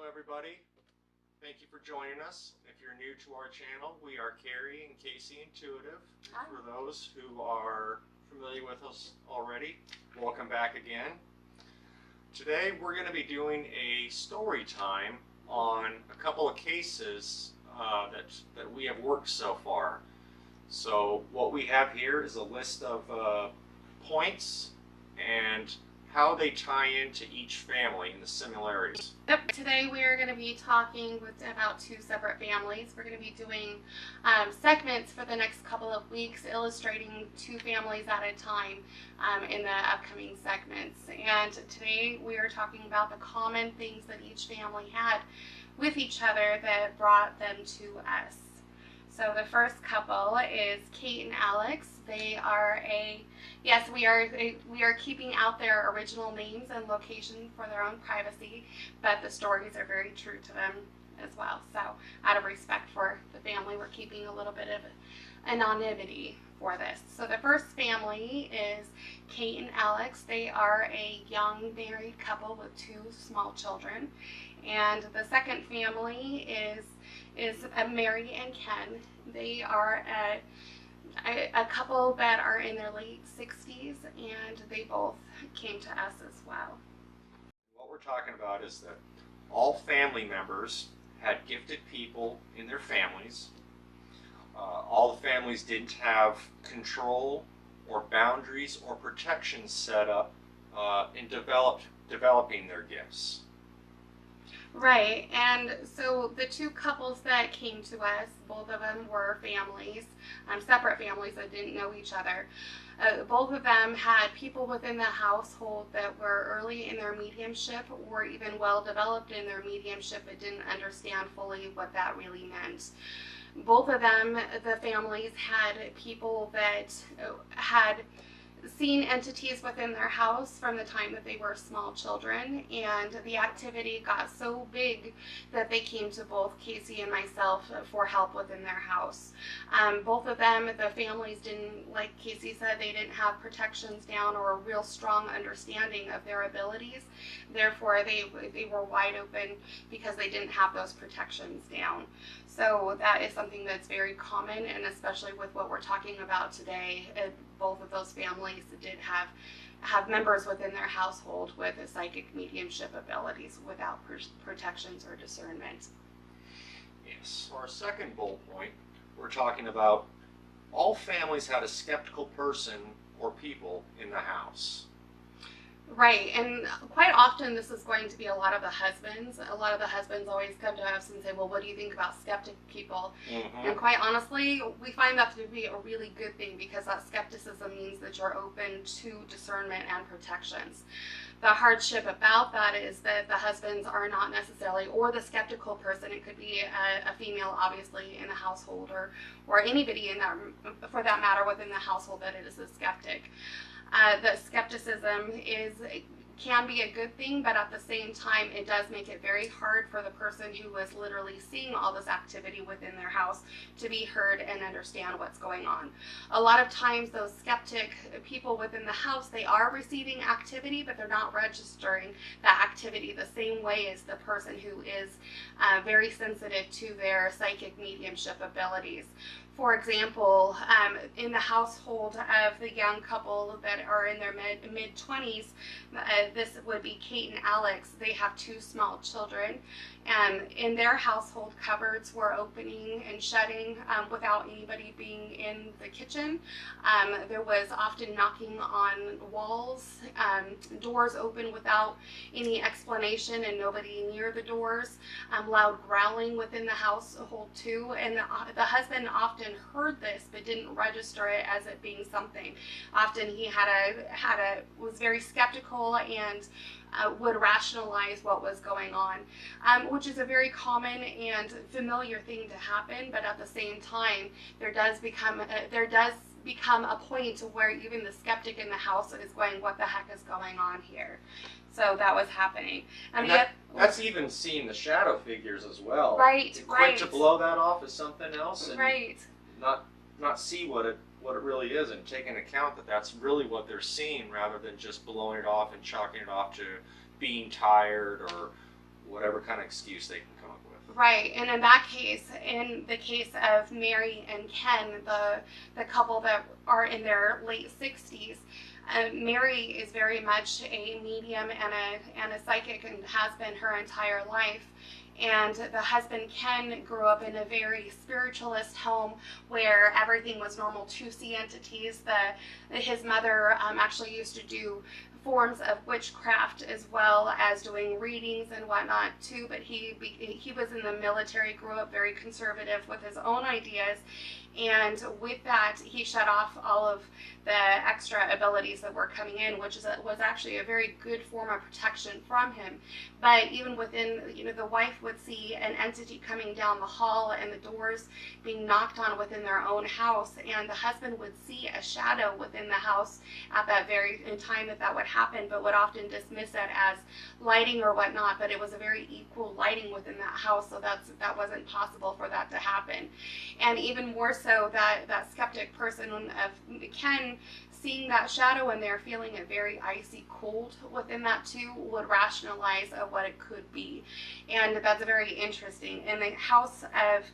Hello everybody, thank you for joining us. If you're new to our channel, we are Carrie and Casey Intuitive. Hi. For those who are familiar with us already, welcome back again. Today we're going to be doing a story time on a couple of cases that we have worked so far. So what we have here is a list of points and how they tie into each family and the similarities. Yep. Today we are going to be talking about two separate families. We're going to be doing segments for the next couple of weeks, illustrating two families at a time in the upcoming segments. And today we are talking about the common things that each family had with each other that brought them to us. So the first couple is Kate and Alex. They are we are keeping out their original names and location for their own privacy, but the stories are very true to them as well. So out of respect for the family, we're keeping a little bit of anonymity for this. So the first family is Kate and Alex. They are a young married couple with two small children. And the second family is Mary and Ken. They are a couple that are in their late 60s, and they both came to us as well. What we're talking about is that all family members had gifted people in their families. All the families didn't have control or boundaries or protections set up in developing their gifts. Right, and so the two couples that came to us, both of them were families, separate families that didn't know each other. Both of them had people within the household that were early in their mediumship or even well developed in their mediumship but didn't understand fully what that really meant. Both of them, the families, had people that had seen entities within their house from the time that they were small children, and the activity got so big that they came to both Casey and myself for help within their house. Both of them, the families didn't, like Casey said, they didn't have protections down or a real strong understanding of their abilities. Therefore, they were wide open because they didn't have those protections down. So that is something that's very common, and especially with what we're talking about today, both of those families did have members within their household with psychic mediumship abilities without protections or discernment. Yes. For our second bullet point, we're talking about all families had a skeptical person or people in the house. Right, and quite often this is going to be a lot of the husbands. A lot of the husbands always come to us and say, well, what do you think about skeptic people? Mm-hmm. And quite honestly, we find that to be a really good thing, because that skepticism means that you're open to discernment and protections. The hardship about that is that the husbands are not necessarily, or the skeptical person, it could be a female obviously in the household, or anybody in that, for that matter, within the household that is a skeptic. The skepticism can be a good thing, but at the same time, it does make it very hard for the person who is literally seeing all this activity within their house to be heard and understand what's going on. A lot of times, those skeptic people within the house, they are receiving activity, but they're not registering that activity the same way as the person who is very sensitive to their psychic mediumship abilities. For example, in the household of the young couple that are in their mid-20s, this would be Kate and Alex. They have two small children, and in their household, cupboards were opening and shutting without anybody being in the kitchen. There was often knocking on walls, doors open without any explanation and nobody near the doors, loud growling within the household too, and the husband often heard this but didn't register it as it being something. Often he was very skeptical and would rationalize what was going on, which is a very common and familiar thing to happen. But at the same time, there does become a point where even the skeptic in the house is going, "What the heck is going on here?" So that was happening. And that's even seeing the shadow figures as well. Right, Quick to blow that off as something else, and right. not see what it really is, and take into account that that's really what they're seeing, rather than just blowing it off and chalking it off to being tired whatever kind of excuse they can come up with. Right, and in that case, in the case of Mary and Ken, the couple that are in their late 60s, Mary is very much a medium and a psychic and has been her entire life. And the husband, Ken, grew up in a very spiritualist home where everything was normal to see entities. His mother actually used to do forms of witchcraft as well as doing readings and whatnot too, but he was in the military, grew up very conservative with his own ideas, and with that he shut off all of the extra abilities that were coming in, which was actually a very good form of protection from him. But even within, the wife would see an entity coming down the hall and the doors being knocked on within their own house, and the husband would see a shadow within the house at that very time that would happen, but would often dismiss it as lighting or whatnot. But it was a very equal lighting within that house, so that wasn't possible for that to happen. And even more so, that skeptic person of Ken, seeing that shadow in there, feeling it very icy cold within that too, would rationalize of what it could be. And that's very interesting. In the house of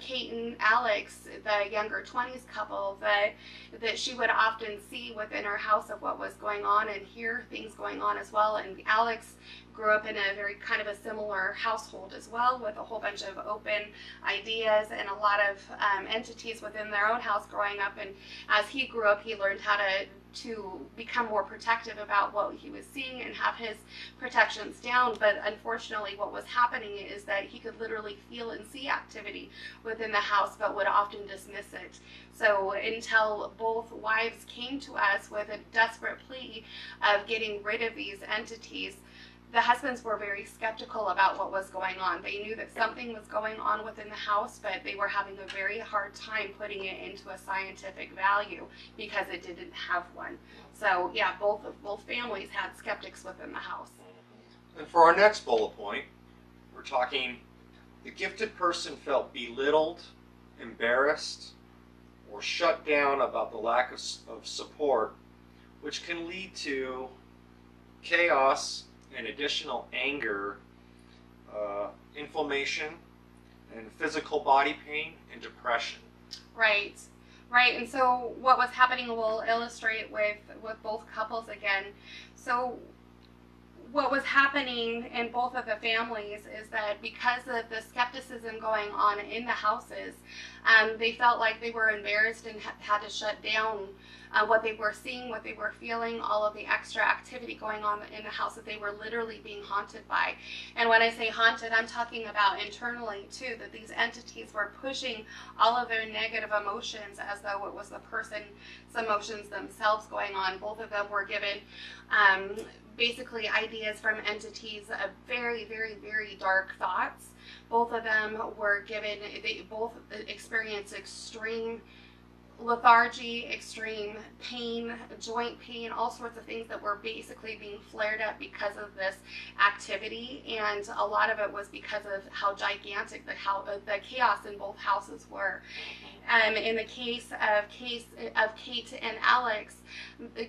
Kate and Alex, the younger 20s couple, that she would often see within her house of what was going on and hear things going on as well. And Alex grew up in a very kind of a similar household as well, with a whole bunch of open ideas and a lot of entities within their own house growing up. And as he grew up, he learned how to become more protective about what he was seeing and have his protections down. But unfortunately, what was happening is that he could literally feel and see activity within the house, but would often dismiss it. So until both wives came to us with a desperate plea of getting rid of these entities, the husbands were very skeptical about what was going on. They knew that something was going on within the house, but they were having a very hard time putting it into a scientific value because it didn't have one. So yeah, both families had skeptics within the house. And for our next bullet point, we're talking the gifted person felt belittled, embarrassed, or shut down about the lack of support, which can lead to chaos and additional anger, inflammation, and physical body pain and depression. Right. And so what was happening, we'll illustrate with both couples again. So what was happening in both of the families is that because of the skepticism going on in the houses, they felt like they were embarrassed and had to shut down what they were seeing, what they were feeling, all of the extra activity going on in the house that they were literally being haunted by. And when I say haunted, I'm talking about internally too, that these entities were pushing all of their negative emotions as though it was the person's emotions themselves going on. Both of them were given basically ideas from entities of very, very, very dark thoughts. Both of them were given, they both experienced extreme lethargy, extreme pain, joint pain, all sorts of things that were basically being flared up because of this activity. And a lot of it was because of how gigantic the chaos in both houses were. In the case of Kate and Alex,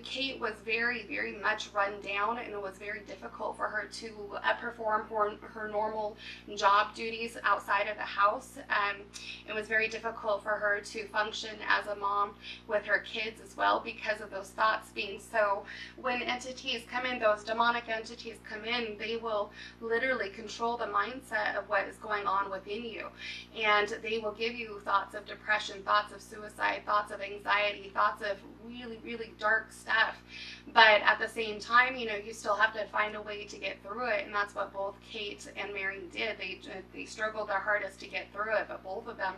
Kate was very, very much run down, and it was very difficult for her to perform her normal job duties outside of the house. It was very difficult for her to function as a mom with her kids as well because of those thoughts being so. When entities come in, those demonic entities come in, they will literally control the mindset of what is going on within you, and they will give you thoughts of depression, thoughts of suicide, thoughts of anxiety, thoughts of really, really dark stuff. But at the same time, you still have to find a way to get through it, and that's what both Kate and Mary did. They struggled their hardest to get through it, but both of them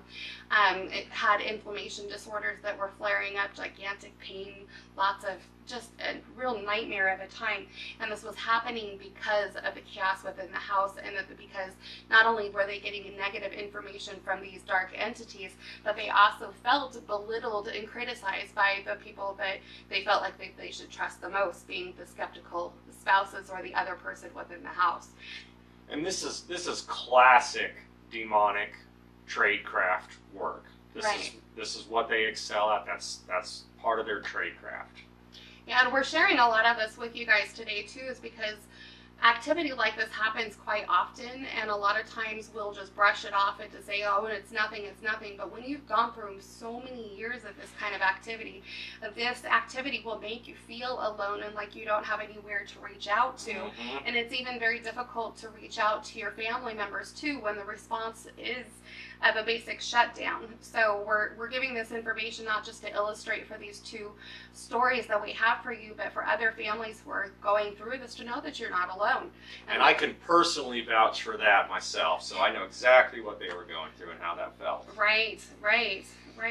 had inflammation disorders that were flaring up, gigantic pain, lots of just a real nightmare of a time. And this was happening because of the chaos within the house, and because not only were they getting negative information from these dark entities, but they also felt belittled and criticized by the people that they felt like they should trust the most, being the skeptical spouses or the other person within the house. And this is classic demonic tradecraft work. This is what they excel at. That's part of their tradecraft. Yeah, and we're sharing a lot of this with you guys today too, is because activity like this happens quite often, and a lot of times we'll just brush it off and to say, oh, it's nothing, it's nothing. But when you've gone through so many years of this kind of activity, this activity will make you feel alone and like you don't have anywhere to reach out to. And it's even very difficult to reach out to your family members too when the response is of a basic shutdown. So we're giving this information not just to illustrate for these two stories that we have for you, but for other families who are going through this to know that you're not alone. And I can personally vouch for that myself, so I know exactly what they were going through and how that felt. Right.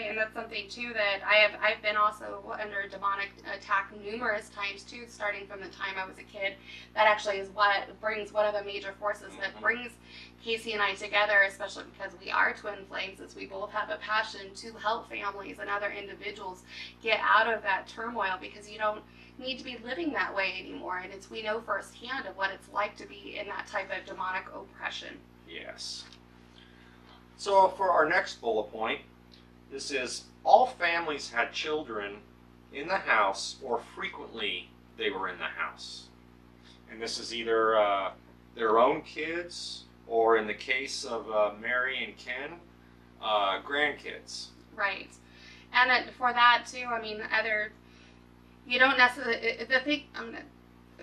And that's something too that I've been also under demonic attack numerous times too, starting from the time I was a kid. That actually is what brings one of the major forces that brings Casey and I together, especially because we are twin flames, is we both have a passion to help families and other individuals get out of that turmoil, because you don't need to be living that way anymore, and we know firsthand of what it's like to be in that type of demonic oppression. Yes. So for our next bullet point, this is all families had children in the house, or frequently they were in the house. And this is either their own kids, or in the case of Mary and Ken, grandkids. Right. And for that too, I mean, you don't necessarily,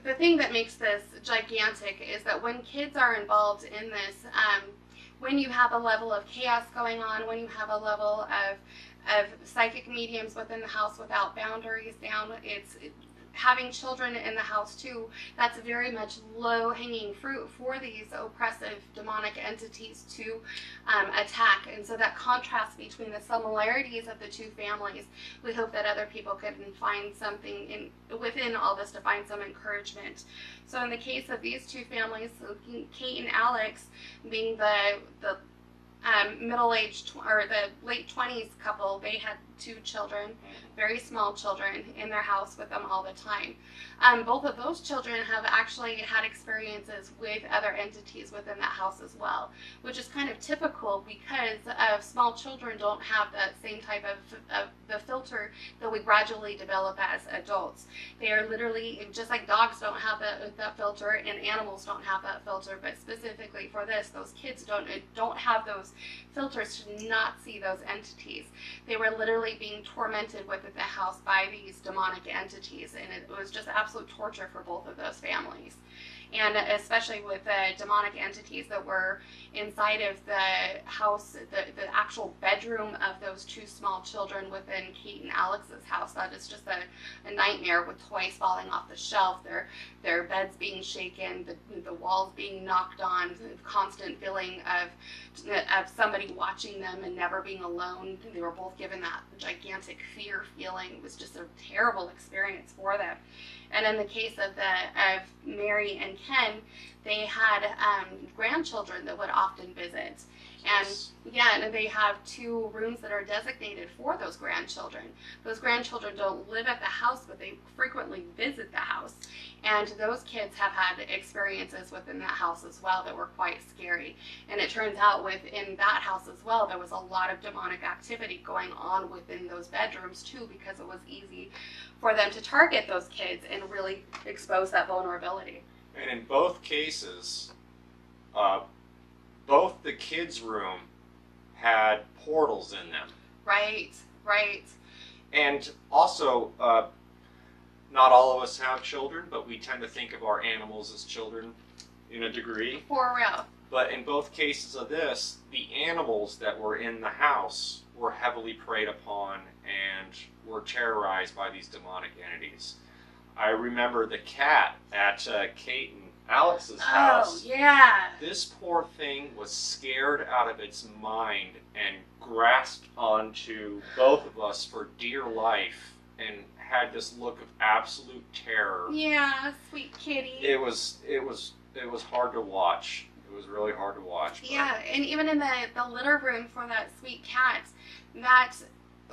the thing that makes this gigantic is that when kids are involved in this, when you have a level of chaos going on, when you have a level of psychic mediums within the house without boundaries down, it's having children in the house too, that's very much low-hanging fruit for these oppressive demonic entities to attack. And so that contrast between the similarities of the two families, we hope that other people can find something within all this to find some encouragement. So in the case of these two families, Kate and Alex being the middle-aged or the late 20s couple, they had 2 children, very small children, in their house with them all the time. Both of those children have actually had experiences with other entities within that house as well, which is kind of typical because small children don't have that same type of the filter that we gradually develop as adults. They are literally, just like dogs don't have that filter and animals don't have that filter, but specifically for this, those kids don't have those filters to not see those entities. They were literally being tormented within the house by these demonic entities, and it was just absolute torture for both of those families. And especially with the demonic entities that were inside of the house, the actual bedroom of those 2 small children within Kate and Alex's house, that is just a nightmare, with toys falling off the shelf, their beds being shaken, the walls being knocked on, constant feeling of somebody watching them and never being alone. They were both given that gigantic fear feeling. It was just a terrible experience for them. And in the case of Mary and Ken, they had grandchildren that would often visit. And and they have 2 rooms that are designated for those grandchildren. Those grandchildren don't live at the house, but they frequently visit the house. And those kids have had experiences within that house as well that were quite scary. And it turns out within that house as well, there was a lot of demonic activity going on within those bedrooms too, because it was easy for them to target those kids and really expose that vulnerability. And in both cases, both the kids' room had portals in them. Right. And also, not all of us have children, but we tend to think of our animals as children in a degree. For real. But in both cases of this, the animals that were in the house were heavily preyed upon and were terrorized by these demonic entities. I remember the cat at Kate and Alex's house. Oh, yeah. This poor thing was scared out of its mind and grasped onto both of us for dear life and had this look of absolute terror. Yeah, sweet kitty. It was hard to watch. It was really hard to watch. Yeah, and even in the litter room for that sweet cat, that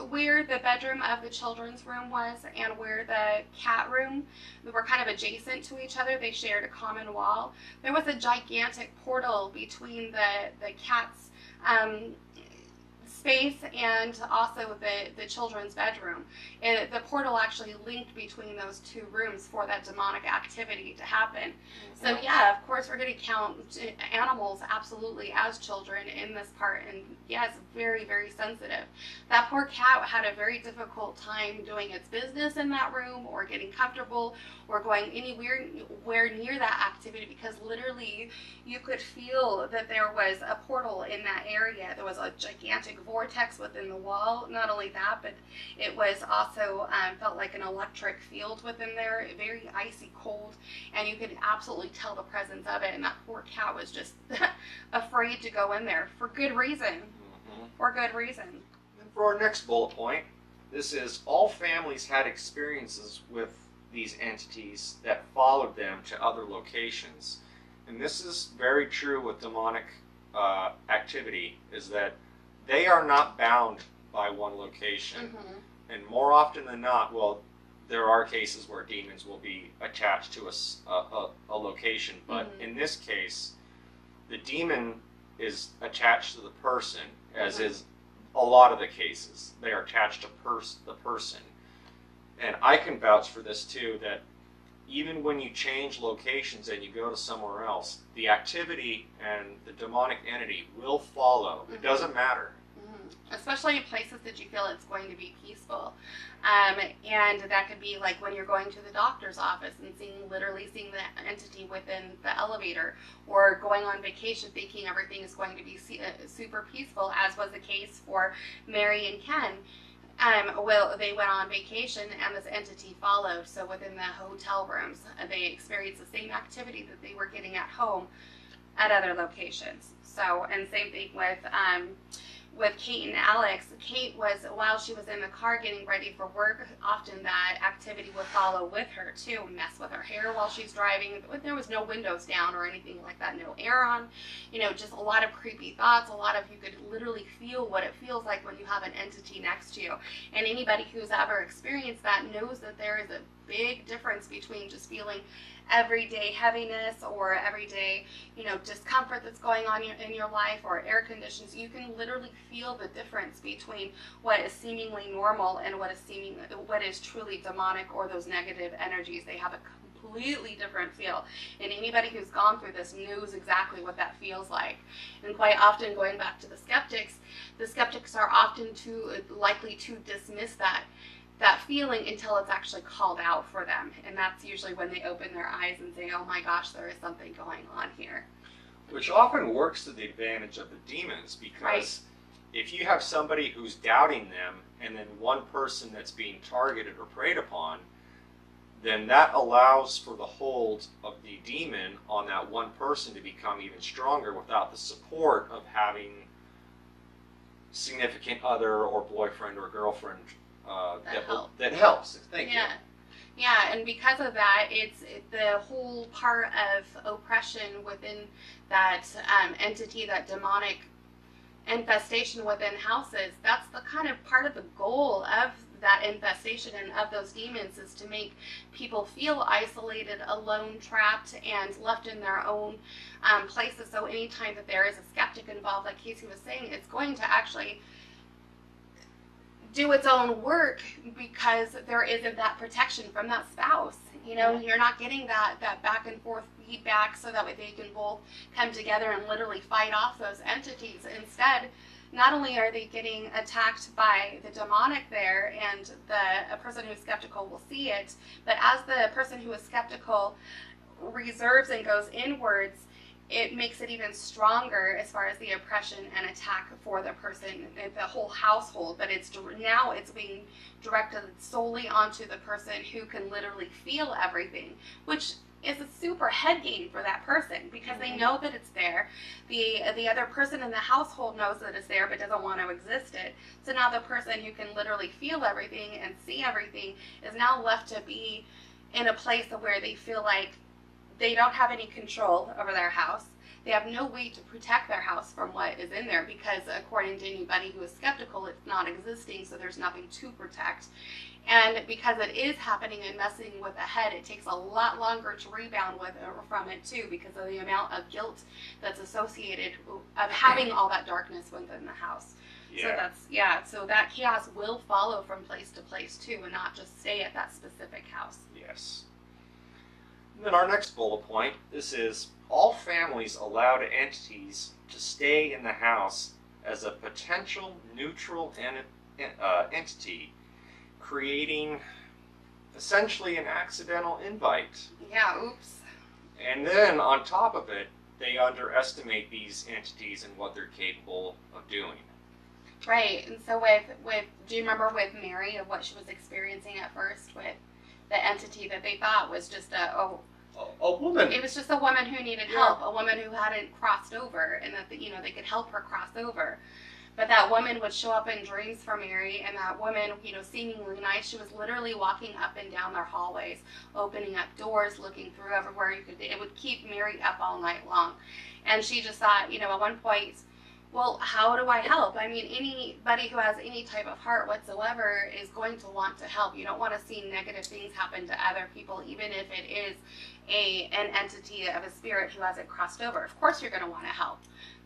where the bedroom of the children's room was and where the cat room were kind of adjacent to each other, they shared a common wall. There was a gigantic portal between the cat's space and also the children's bedroom. The portal actually linked between those two rooms for that demonic activity to happen. So yeah, of course we're going to count animals absolutely as children in this part, and yes, very, very sensitive. That poor cat had a very difficult time doing its business in that room or getting comfortable or going anywhere near that activity, because literally you could feel that there was a portal in that area. There was a gigantic vortex within the wall. Not only that, but it was also felt like an electric field within there, very icy cold, and you could absolutely tell the presence of it, and that poor cat was just afraid to go in there for good reason. For good reason. And for our next bullet point, this is all families had experiences with these entities that followed them to other locations. And this is very true with demonic activity, is that they are not bound by one location. And more often than not, well, there are cases where demons will be attached to a location, but in this case, the demon is attached to the person, as is a lot of the cases. They are attached to the person. And I can vouch for this too, that even when you change locations and you go to somewhere else, the activity and the demonic entity will follow. It doesn't matter. Especially in places that you feel it's going to be peaceful. And that could be like when you're going to the doctor's office and literally seeing the entity within the elevator, or going on vacation thinking everything is going to be super peaceful, as was the case for Mary and Ken. Well, they went on vacation and this entity followed. So within the hotel rooms, they experienced the same activity that they were getting at home at other locations. So, and same thing with Kate and Alex. Kate was, while she was in the car getting ready for work, often that activity would follow with her too, mess with her hair while she's driving. There was no windows down or anything like that, no air on, just a lot of creepy thoughts, you could literally feel what it feels like when you have an entity next to you. And anybody who's ever experienced that knows that there is a big difference between just feeling everyday heaviness or everyday, discomfort that's going on in your life, or air conditions. You can literally feel the difference between what is seemingly normal and what is truly demonic, or those negative energies. They have a completely different feel, and anybody who's gone through this knows exactly what that feels like. And quite often, going back to the skeptics are often too likely to dismiss that feeling until it's actually called out for them. And that's usually when they open their eyes and say, oh my gosh, there is something going on here. Which often works to the advantage of the demons, because if you have somebody who's doubting them and then one person that's being targeted or preyed upon, then that allows for the hold of the demon on that one person to become even stronger without the support of having significant other or boyfriend or girlfriend that helps. Thank you. Yeah, and because of that, it's the whole part of oppression within that entity, that demonic infestation within houses. That's the kind of part of the goal of that infestation and of those demons, is to make people feel isolated, alone, trapped, and left in their own places. So anytime that there is a skeptic involved, like Casey was saying, it's going to actually do its own work, because there isn't that protection from that spouse. You're not getting that back and forth feedback so that way they can both come together and literally fight off those entities. Instead, not only are they getting attacked by the demonic there, and a person who's skeptical will see it, but as the person who is skeptical reserves and goes inwards, it makes it even stronger as far as the oppression and attack for the person, the whole household. But now it's being directed solely onto the person who can literally feel everything, which is a super head game for that person, because they know that it's there. The other person in the household knows that it's there but doesn't want to exist it. So now the person who can literally feel everything and see everything is now left to be in a place of where they feel like they don't have any control over their house. They have no way to protect their house from what is in there, because according to anybody who is skeptical, it's not existing, so there's nothing to protect. And because it is happening and messing with the head, it takes a lot longer to rebound from it too, because of the amount of guilt that's associated of having all that darkness within the house. Yeah. So that chaos will follow from place to place too, and not just stay at that specific house. Yes. And then our next bullet point, this is all families allowed entities to stay in the house as a potential neutral entity, creating essentially an accidental invite. Yeah, oops. And then on top of it, they underestimate these entities and what they're capable of doing. Right, and so with do you remember with Mary of what she was experiencing at first with the entity that they thought was just A woman. it was just a woman who needed help, a woman who hadn't crossed over, and that they could help her cross over. But that woman would show up in dreams for Mary, and that woman, seemingly nice, she was literally walking up and down their hallways, opening up doors, looking through everywhere it would keep Mary up all night long. And she just thought, at one point, well, how do I help? I mean, anybody who has any type of heart whatsoever is going to want to help. You don't want to see negative things happen to other people, even if it is an entity of a spirit who hasn't crossed over. Of course you're going to want to help.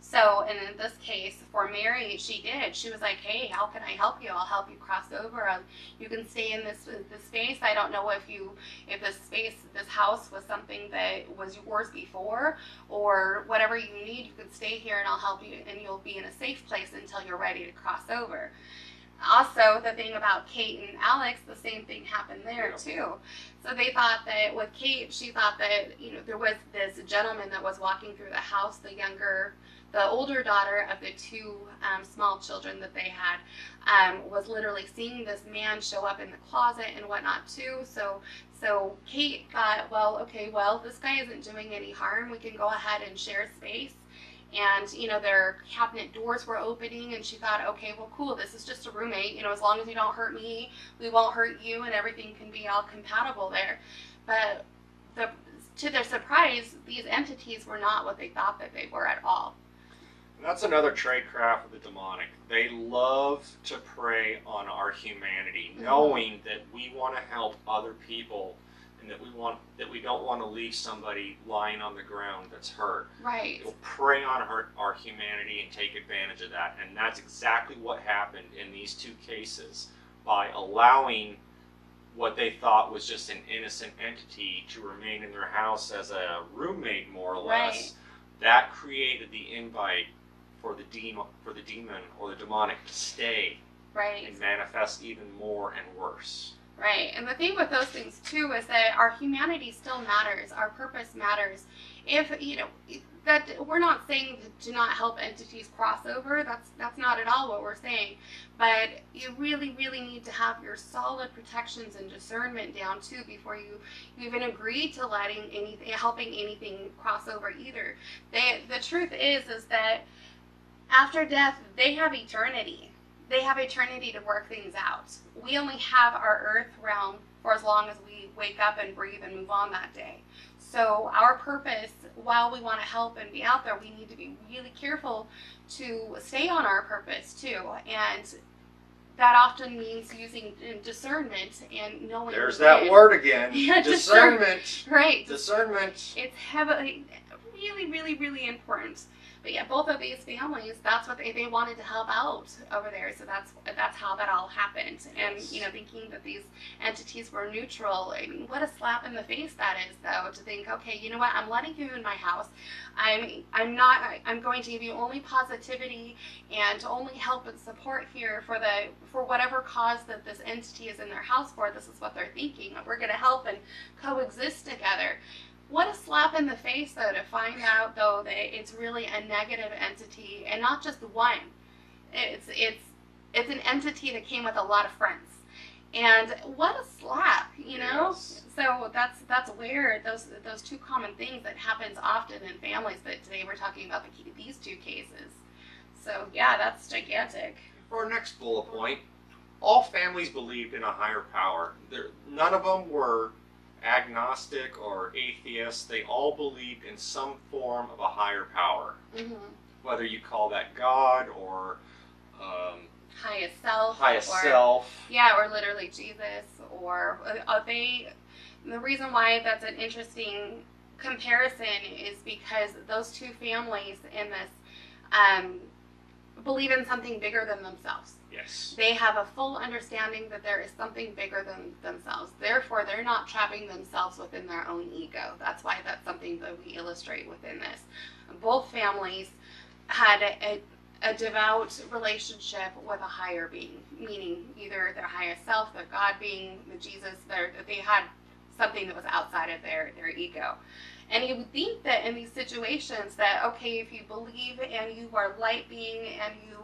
So, and in this case, for Mary, she did. She was like, hey, how can I help you? I'll help you cross over. You can stay in this space. I don't know if this house was something that was yours before, or whatever you need, you can stay here and I'll help you, and you'll be in a safe place until you're ready to cross over. Also, the thing about Kate and Alex, the same thing happened there too. So they thought that with Kate, she thought that, there was this gentleman that was walking through the house, the older daughter of the two small children that they had, was literally seeing this man show up in the closet and whatnot too. So Kate thought, this guy isn't doing any harm. We can go ahead and share space. And, their cabinet doors were opening, and she thought, okay, well, cool, this is just a roommate. As long as you don't hurt me, we won't hurt you, and everything can be all compatible there. But to their surprise, these entities were not what they thought that they were at all. And that's another tradecraft of the demonic. They love to prey on our humanity, knowing that we want to help other people, and that we don't want to leave somebody lying on the ground that's hurt. Right. It'll prey on our humanity and take advantage of that. And that's exactly what happened in these two cases, by allowing what they thought was just an innocent entity to remain in their house as a roommate, more or less. Right. That created the invite for the demon or the demonic to stay. Right. And manifest even more and worse. Right, and the thing with those things too is that our humanity still matters, our purpose matters. If that we're not saying to not help entities cross over, that's not at all what we're saying. But you really, really need to have your solid protections and discernment down too before you even agree to helping anything cross over either. The truth is that after death, they have eternity. They have eternity to work things out. We only have our earth realm for as long as we wake up and breathe and move on that day. So our purpose, while we want to help and be out there, we need to be really careful to stay on our purpose too. And that often means using discernment and knowing. There's that word again. Yeah, discernment. Right. Discernment. It's heavily, really, really, really important. But yeah, both of these families, that's what they wanted to help out over there. So that's how that all happened. And thinking that these entities were neutral, I mean, what a slap in the face that is, though, to think, okay, you know what, I'm letting you in my house. I'm going to give you only positivity and only help and support here for whatever cause that this entity is in their house for. This is what they're thinking. We're going to help and coexist together. What a slap in the face, though, to find out, though, that it's really a negative entity, and not just one. It's an entity that came with a lot of friends, and what a slap, Yes. So that's weird. Those two common things that happens often in families. But today we're talking about these two cases. So yeah, that's gigantic. For our next bullet point, all families believed in a higher power. None of them were agnostic or atheist. They all believed in some form of a higher power. Mm-hmm. Whether you call that God or highest self. Yeah, or literally Jesus. Or the reason why that's an interesting comparison is because those two families in this believe in something bigger than themselves. Yes. They have a full understanding that there is something bigger than themselves. Therefore, they're not trapping themselves within their own ego. That's why that's something that we illustrate within this. Both families had a devout relationship with a higher being, meaning either their highest self, their God being, the Jesus, they had something that was outside of their ego. And you would think that in these situations that, okay, if you believe and you are light being and you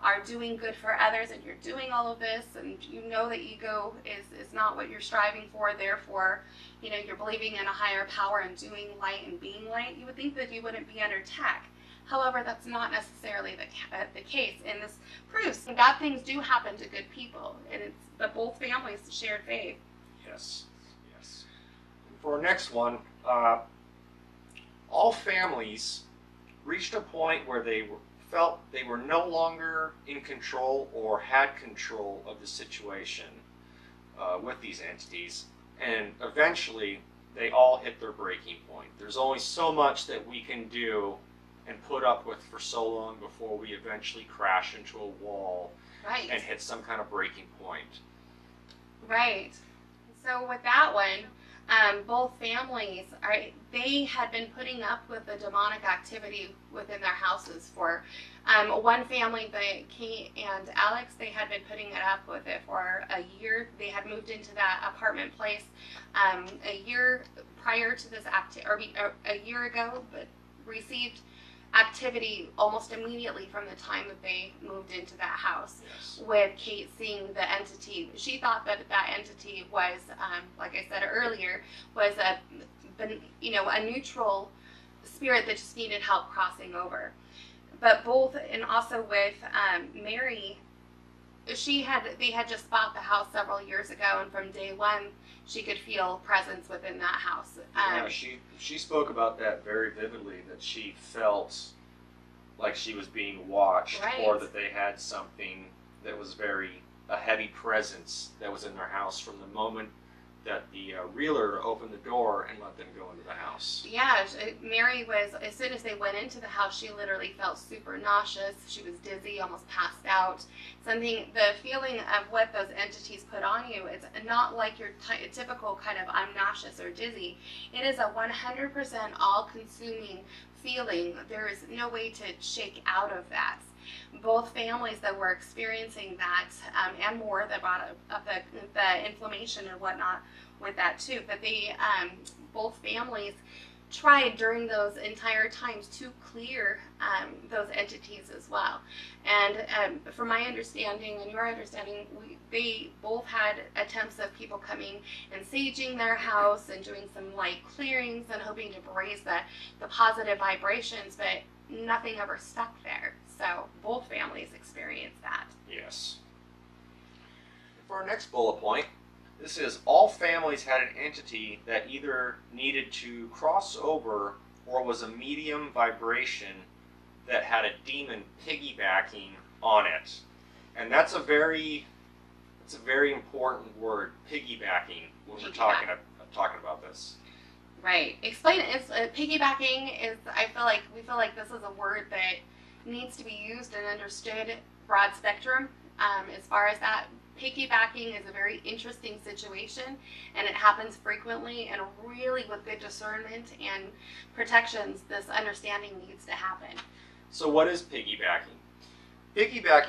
are doing good for others and you're doing all of this and you know that ego is not what you're striving for, therefore, you know, you're believing in a higher power and doing light and being light, you would think that you wouldn't be under attack. However, that's not necessarily the case, and this proves bad things do happen to good people, and it's that both families shared faith. Yes. Yes. For our next one, all families reached a point where they felt they were no longer in control or had control of the situation with these entities, and eventually they all hit their breaking point. There's only so much that we can do and put up with for so long before we eventually crash into a wall Right. and hit some kind of breaking point. Right. So with that one, both families they had been putting up with the demonic activity within their houses for one family, Kate and Alex, they had been putting it up with it for a year. They had moved into that apartment place a year prior to this a year ago, but received activity almost immediately from the time that they moved into that house. Yes. With Kate seeing the entity, she thought that entity was, like I said earlier, was a neutral spirit that just needed help crossing over. But both, and also with Mary, they had just bought the house several years ago, and from day one, she could feel presence within that house. Yeah, she spoke about that very vividly, that she felt like she was being watched, Right. or that they had something that was a heavy presence that was in their house from the moment that the realtor opened the door and let them go into the house. Yeah, Mary was, as soon as they went into the house, she literally felt super nauseous. She was dizzy, almost passed out. The feeling of what those entities put on you, it's not like your typical kind of I'm nauseous or dizzy. It is a 100% all-consuming feeling. There is no way to shake out of that. Both families that were experiencing that and more, that brought up the inflammation and whatnot with that too, but they both families tried during those entire times to clear those entities as well. And from my understanding and your understanding, they both had attempts of people coming and saging their house and doing some light clearings and hoping to raise the positive vibrations, but nothing ever stuck there. So both families experienced that. Yes. For our next bullet point, this is all families had an entity that either needed to cross over or was a medium vibration that had a demon piggybacking on it. And that's a very important word, piggybacking, when we're talking about this. Right. Explain it. Piggybacking is, we feel like this is a word that needs to be used and understood broad spectrum. As far as that, piggybacking is a very interesting situation, and it happens frequently, and really with good discernment and protections, this understanding needs to happen. So what is piggybacking? Piggybacking